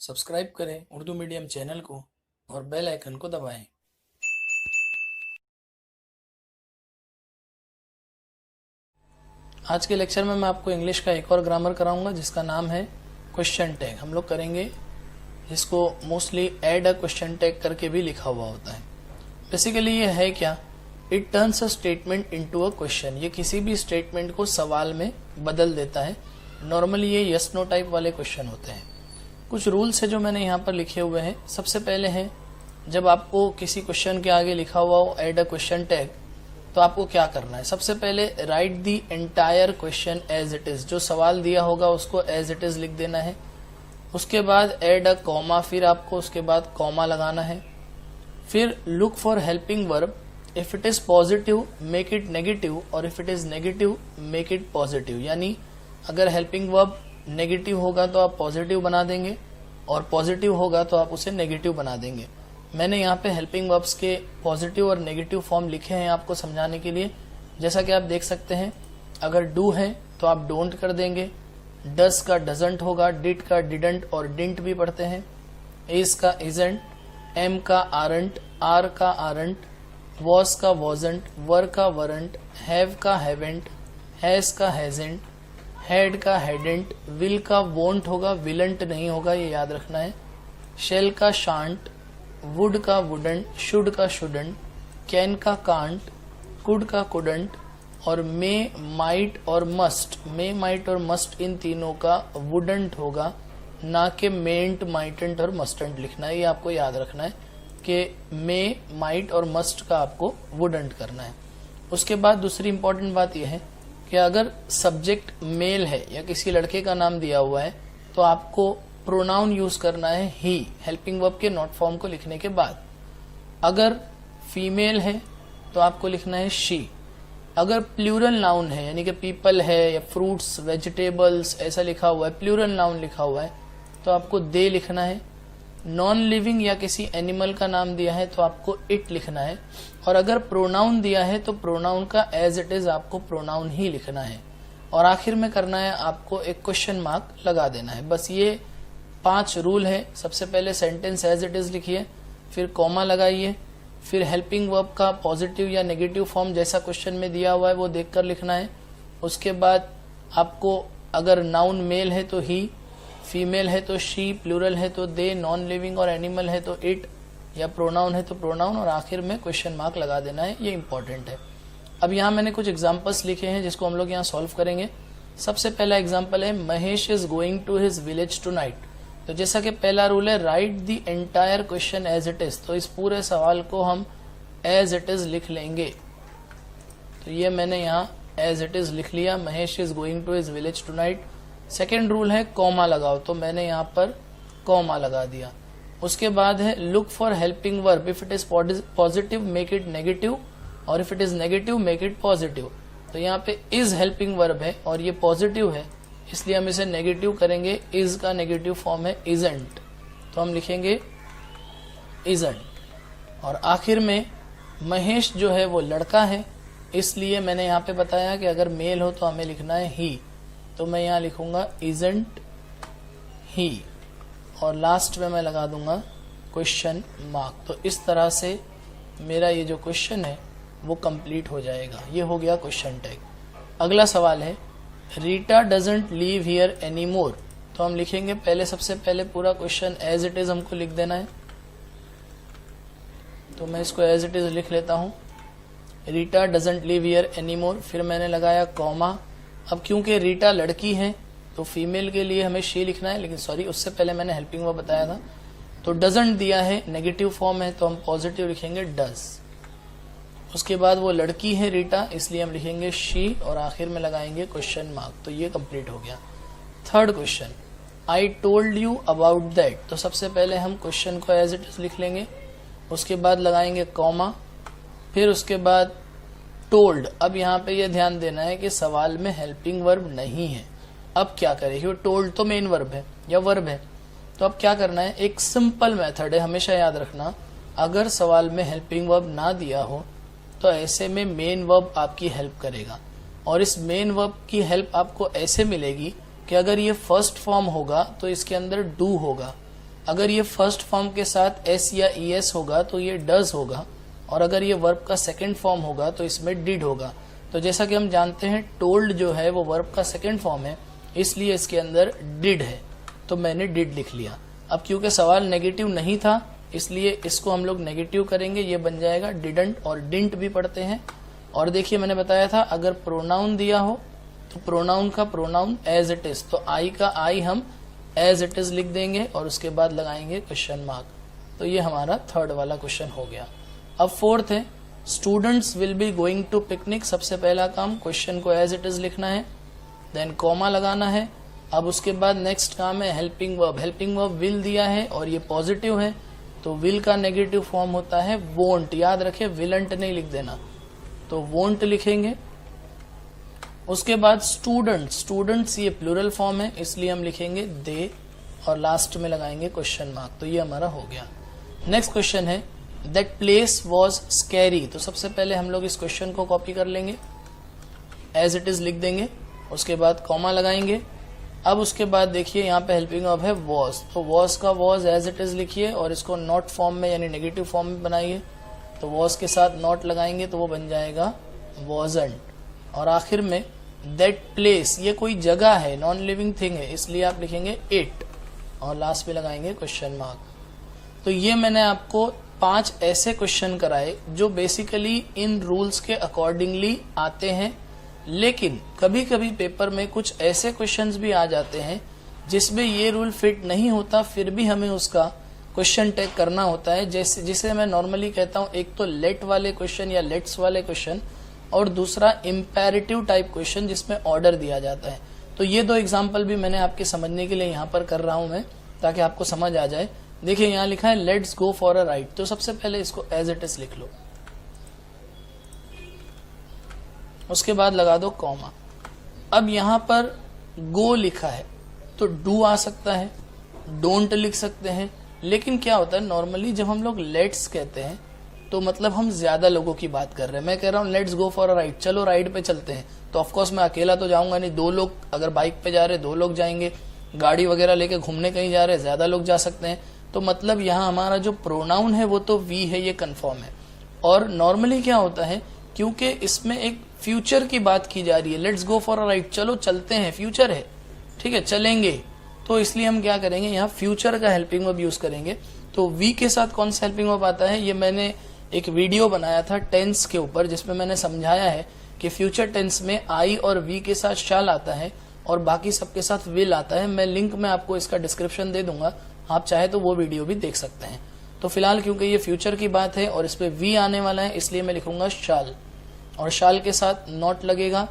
Subscribe करें Urdu medium channel को और बेल आइकन को दबाएं। आज के लेक्चर में मैं आपको इंग्लिश का एक और ग्रामर कराऊंगा जिसका नाम है क्वेश्चन टैग। हम लोग करेंगे जिसको mostly add a question tag करके भी लिखा हुआ होता है। बेसिकली ये है क्या, it turns a statement into a question. ये किसी भी स्टेटमेंट को सवाल में बदल देता है। नॉर्मली ये यस नो टाइप वाले क्वेश्चन होते हैं। कुछ रूल्स है जो मैंने यहाँ पर लिखे हुए हैं। सबसे पहले है, जब आपको किसी क्वेश्चन के आगे लिखा हुआ हो ऐड अ क्वेश्चन टैग, तो आपको क्या करना है। सबसे पहले write the entire question as it is. जो सवाल दिया होगा उसको एज इट इज लिख देना है। उसके बाद ऐड अ कॉमा, फिर आपको उसके बाद कॉमा लगाना है। फिर look for helping verb. If it is positive make it negative, और if it is negative make it positive. यानी अगर हेल्पिंग वर्ब नेगेटिव होगा तो आप पॉजिटिव बना देंगे, और पॉजिटिव होगा तो आप उसे नेगेटिव बना देंगे। मैंने यहाँ पे हेल्पिंग वर्ब्स के पॉजिटिव और नेगेटिव फॉर्म लिखे हैं आपको समझाने के लिए। जैसा कि आप देख सकते हैं, अगर डू है तो आप डोंट कर देंगे, डस का डजंट होगा, डिड का डिडंट और डिंट भी पढ़ते हैं, इज का इजंट, एम का आरंट, आर का आरंट, वॉज का वॉजंट, वर का वरंट, हैव का हैवेंट, हैज का हैजेंट, हैड का हैडेंट, विल का वोंट होगा, विलंट नहीं होगा, ये याद रखना है, शेल का शांट, वुड का वुडंट, शुड का शुडंट, कैन का कांट, कुड का कुडंट, और मे माइट और मस्ट, मे माइट और मस्ट इन तीनों का वुडंट होगा, ना कि मेंट माइटेंट और मस्टेंट लिखना है। ये आपको याद रखना है कि मे माइट और मस्ट का आपको वुडंट करना है। उसके बाद दूसरी इंपॉर्टेंट बात यह है कि अगर सब्जेक्ट मेल है या किसी लड़के का नाम दिया हुआ है तो आपको प्रोनाउन यूज करना है ही, हेल्पिंग वर्ब के नॉट फॉर्म को लिखने के बाद। अगर फीमेल है तो आपको लिखना है शी। अगर प्लूरल नाउन है यानी कि पीपल है या फ्रूट्स वेजिटेबल्स ऐसा लिखा हुआ है, प्लूरल नाउन लिखा हुआ है, तो आपको दे लिखना है। नॉन लिविंग या किसी एनिमल का नाम दिया है तो आपको इट लिखना है। और अगर प्रोनाउन दिया है तो प्रोनाउन का एज इट इज आपको प्रोनाउन ही लिखना है। और आखिर में करना है आपको एक क्वेश्चन मार्क लगा देना है। बस ये 5 रूल है। सबसे पहले सेंटेंस एज इट इज लिखिए, फिर कॉमा लगाइए, फिर हेल्पिंग वर्ब का पॉजिटिव या नेगेटिव फॉर्म जैसा क्वेश्चन में दिया हुआ है वो देखकर लिखना है। उसके बाद आपको अगर नाउन मेल है तो ही, फीमेल है तो शी, प्लूरल है तो दे, नॉन लिविंग और एनिमल है तो इट, या प्रोनाउन है तो प्रोनाउन, और आखिर में क्वेश्चन मार्क लगा देना है। ये इंपॉर्टेंट है। अब यहाँ मैंने कुछ एग्जांपल्स लिखे हैं जिसको हम लोग यहाँ सॉल्व करेंगे। सबसे पहला एग्जांपल है, Mahesh is going to his village tonight. तो जैसा कि पहला रूल है write the entire question as it is, तो इस पूरे सवाल को हम एज इट इज लिख लेंगे। तो ये मैंने यहाँ एज इट इज लिख लिया, Mahesh is going to his village tonight. Second rule है कॉमा लगाओ, तो मैंने यहाँ पर कॉमा लगा दिया। उसके बाद है look for helping verb. If it is positive make it negative, और if it is negative make it positive. तो यहाँ पे इज हेल्पिंग वर्ब है और ये पॉजिटिव है, इसलिए हम इसे नेगेटिव करेंगे। इज का नेगेटिव फॉर्म है इजंट, तो हम लिखेंगे इजंट। और आखिर में महेश जो है वो लड़का है, इसलिए मैंने यहाँ पे बताया कि अगर मेल हो तो हमें लिखना है ही, तो मैं यहाँ लिखूंगा इजंट ही, और लास्ट में मैं लगा दूंगा क्वेश्चन मार्क। तो इस तरह से मेरा ये जो क्वेश्चन है वो कंप्लीट हो जाएगा। ये हो गया क्वेश्चन टैग। अगला सवाल है, Rita doesn't leave here any more. तो हम लिखेंगे पहले, सबसे पहले पूरा क्वेश्चन एज इट इज हमको लिख देना है। तो मैं इसको एज इट इज लिख लेता हूँ, Rita doesn't leave here any more. फिर मैंने लगाया कॉमा। अब क्योंकि रीटा लड़की है तो फीमेल के लिए हमें शी लिखना है, लेकिन सॉरी उससे पहले मैंने हेल्पिंग वर्ब बताया था। तो डजंट दिया है, नेगेटिव फॉर्म है, तो हम पॉजिटिव लिखेंगे डज। उसके बाद वो लड़की है रीटा, इसलिए हम लिखेंगे शी, और आखिर में लगाएंगे क्वेश्चन मार्क। तो ये कंप्लीट हो गया। Third question, I told you about that. तो सबसे पहले हम क्वेश्चन को एज इट इज लिख लेंगे, उसके बाद लगाएंगे कॉमा, फिर उसके बाद टोल्ड। अब यहाँ पे ये ध्यान देना है कि सवाल में हेल्पिंग वर्ब नहीं है। अब क्या करें, क्योंकि टोल्ड तो मेन वर्ब है या वर्ब है। तो अब क्या करना है, एक सिंपल मेथड है, हमेशा याद रखना, अगर सवाल में हेल्पिंग वर्ब ना दिया हो तो ऐसे में मेन वर्ब आपकी हेल्प करेगा। और इस मेन वर्ब की हेल्प आपको ऐसे मिलेगी कि अगर ये फर्स्ट फॉर्म होगा तो इसके अंदर डू होगा, अगर ये फर्स्ट फॉर्म के साथ एस या ईएस होगा तो ये डज होगा, और अगर ये वर्ब का सेकंड फॉर्म होगा तो इसमें डिड होगा। तो जैसा कि हम जानते हैं टोल्ड जो है वो वर्ब का सेकंड फॉर्म है, इसलिए इसके अंदर डिड है, तो मैंने डिड लिख लिया। अब क्योंकि सवाल नेगेटिव नहीं था इसलिए इसको हम लोग नेगेटिव करेंगे, ये बन जाएगा डिडंट, और डिंट भी पढ़ते हैं। और देखिए मैंने बताया था अगर प्रोनाउन दिया हो तो प्रोनाउन का प्रोनाउन एज इट इज, तो आई का आई हम एज इट इज लिख देंगे और उसके बाद लगाएंगे क्वेश्चन मार्क। तो ये हमारा थर्ड वाला क्वेश्चन हो गया। अब फोर्थ है students will be going to picnic. सबसे पहला काम क्वेश्चन को एज इट इज लिखना है, देन कॉमा लगाना है। अब उसके बाद नेक्स्ट काम है helping verb. Helping verb will दिया है और ये पॉजिटिव है, तो विल का नेगेटिव फॉर्म होता है वोंट। याद रखें विलंट नहीं लिख देना, तो वोंट लिखेंगे। उसके बाद स्टूडेंट्स, स्टूडेंट्स ये प्लूरल फॉर्म है इसलिए हम लिखेंगे दे, और लास्ट में लगाएंगे क्वेश्चन मार्क। तो ये हमारा हो गया। नेक्स्ट क्वेश्चन है दैट प्लेस वॉज स्कैरी। तो सबसे पहले हम लोग इस क्वेश्चन को कॉपी कर लेंगे, एज इट इज लिख देंगे, उसके बाद कॉमा लगाएंगे। अब उसके बाद देखिए यहाँ पे हेल्पिंग वर्ब है वॉज, तो वॉज का वॉज एज इट इज लिखिए और इसको नॉट फॉर्म में यानी नेगेटिव फॉर्म में बनाइए। तो वॉज के साथ नॉट लगाएंगे तो वो बन जाएगा वॉजंट। और आखिर में दैट प्लेस, ये कोई जगह है, नॉन लिविंग थिंग है, इसलिए आप लिखेंगे इट और लास्ट में लगाएंगे क्वेश्चन मार्क। तो ये मैंने आपको 5 ऐसे क्वेश्चन कराए जो बेसिकली इन रूल्स के अकॉर्डिंगली आते हैं, लेकिन कभी कभी पेपर में कुछ ऐसे क्वेश्चंस भी आ जाते हैं जिसमें ये रूल फिट नहीं होता, फिर भी हमें उसका क्वेश्चन टैग करना होता है। जैसे जिसे मैं नॉर्मली कहता हूं एक तो लेट वाले क्वेश्चन या लेट्स वाले क्वेश्चन, और दूसरा इम्पेरेटिव टाइप क्वेश्चन जिसमें ऑर्डर दिया जाता है। तो ये 2 एग्जाम्पल भी मैंने आपके समझने के लिए यहाँ पर कर रहा हूं मैं, ताकि आपको समझ आ जाए। देखिए यहाँ लिखा है let's go for a ride, तो सबसे पहले इसको एज इट इज लिख लो, उसके बाद लगा दो कॉमा। अब यहाँ पर गो लिखा है तो डू आ सकता है, डोंट लिख सकते हैं, लेकिन क्या होता है नॉर्मली जब हम लोग लेट्स कहते हैं तो मतलब हम ज्यादा लोगों की बात कर रहे हैं। मैं कह रहा हूँ let's go for a ride, चलो राइड पे चलते हैं, तो ऑफकोर्स मैं अकेला तो जाऊंगा नहीं, 2 लोग अगर बाइक पे जा रहे 2 लोग जाएंगे, गाड़ी वगैरह लेके घूमने कहीं जा रहे ज्यादा लोग जा सकते हैं। तो मतलब यहाँ हमारा जो प्रोनाउन है वो तो वी है, ये कंफर्म है। और नॉर्मली क्या होता है क्योंकि इसमें एक फ्यूचर की बात की जा रही है, let's go for a ride, चलो चलते हैं, फ्यूचर है, ठीक है, चलेंगे, तो इसलिए हम क्या करेंगे यहाँ फ्यूचर का हेल्पिंग वर्ब यूज करेंगे। तो वी के साथ कौन सा हेल्पिंग वर्ब आता है, ये मैंने एक वीडियो बनाया था टेंस के ऊपर जिसमें मैंने समझाया है कि फ्यूचर टेंस में आई और वी के साथ शाल आता है और बाकी सबके साथ विल आता है। मैं लिंक में आपको इसका डिस्क्रिप्शन दे दूंगा, आप चाहे तो वो वीडियो भी देख सकते हैं। तो फिलहाल क्योंकि ये फ्यूचर की बात है और इस पे वी आने वाला है इसलिए मैं लिखूंगा शाल, और शाल के साथ नॉट लगेगा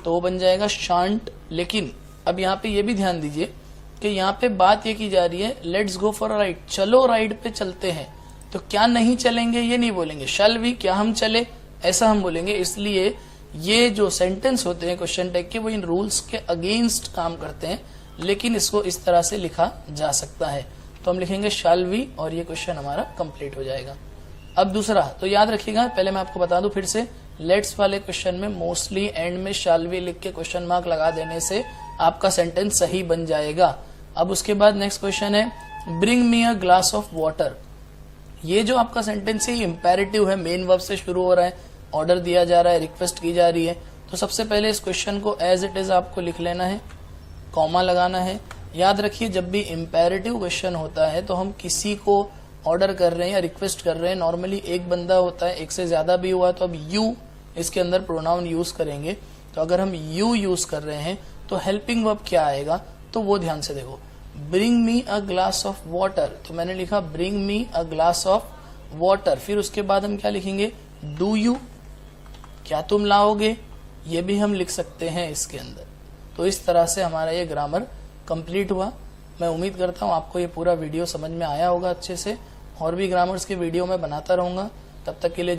तो वो बन जाएगा शांट। लेकिन अब यहाँ पे ये भी ध्यान दीजिए कि यहाँ पे बात ये की जा रही है let's go for a ride, चलो राइड पे चलते हैं, तो क्या नहीं चलेंगे ये नहीं बोलेंगे, शैल वी, क्या हम चले, ऐसा हम बोलेंगे। इसलिए ये जो सेंटेंस होते हैं क्वेश्चन टैग के वो इन रूल्स के अगेंस्ट काम करते हैं, लेकिन इसको इस तरह से लिखा जा सकता है। तो हम लिखेंगे शैल वी और ये क्वेश्चन हमारा कंप्लीट हो जाएगा। अब दूसरा, तो याद रखिएगा, पहले मैं आपको बता दूं फिर से, लेट्स वाले क्वेश्चन में मोस्टली एंड में शैल वी लिख के क्वेश्चन मार्क लगा देने से आपका सेंटेंस सही बन जाएगा। अब उसके बाद नेक्स्ट क्वेश्चन है bring me a glass of water. ये जो आपका सेंटेंस है इंपेरेटिव है, मेन वर्ब से शुरू हो रहा है, ऑर्डर दिया जा रहा है, रिक्वेस्ट की जा रही है। तो सबसे पहले इस क्वेश्चन को एज इट इज आपको लिख लेना है, कॉमा लगाना है। याद रखिए जब भी इंपेरेटिव क्वेश्चन होता है तो हम किसी को ऑर्डर कर रहे हैं या रिक्वेस्ट कर रहे हैं, नॉर्मली एक बंदा होता है, एक से ज्यादा भी हुआ तो अब यू इसके अंदर प्रोनाउन यूज करेंगे। तो अगर हम यू यूज कर रहे हैं तो हेल्पिंग वर्ब क्या आएगा, तो वो ध्यान से देखो, bring me a glass of water, तो मैंने लिखा bring me a glass of water. फिर उसके बाद हम क्या लिखेंगे, डू यू, क्या तुम लाओगे, ये भी हम लिख सकते हैं इसके अंदर। तो इस तरह से हमारा ये ग्रामर कंप्लीट हुआ। मैं उम्मीद करता हूँ आपको ये पूरा वीडियो समझ में आया होगा अच्छे से, और भी ग्रामर्स के वीडियो मैं बनाता रहूंगा। तब तक के लिए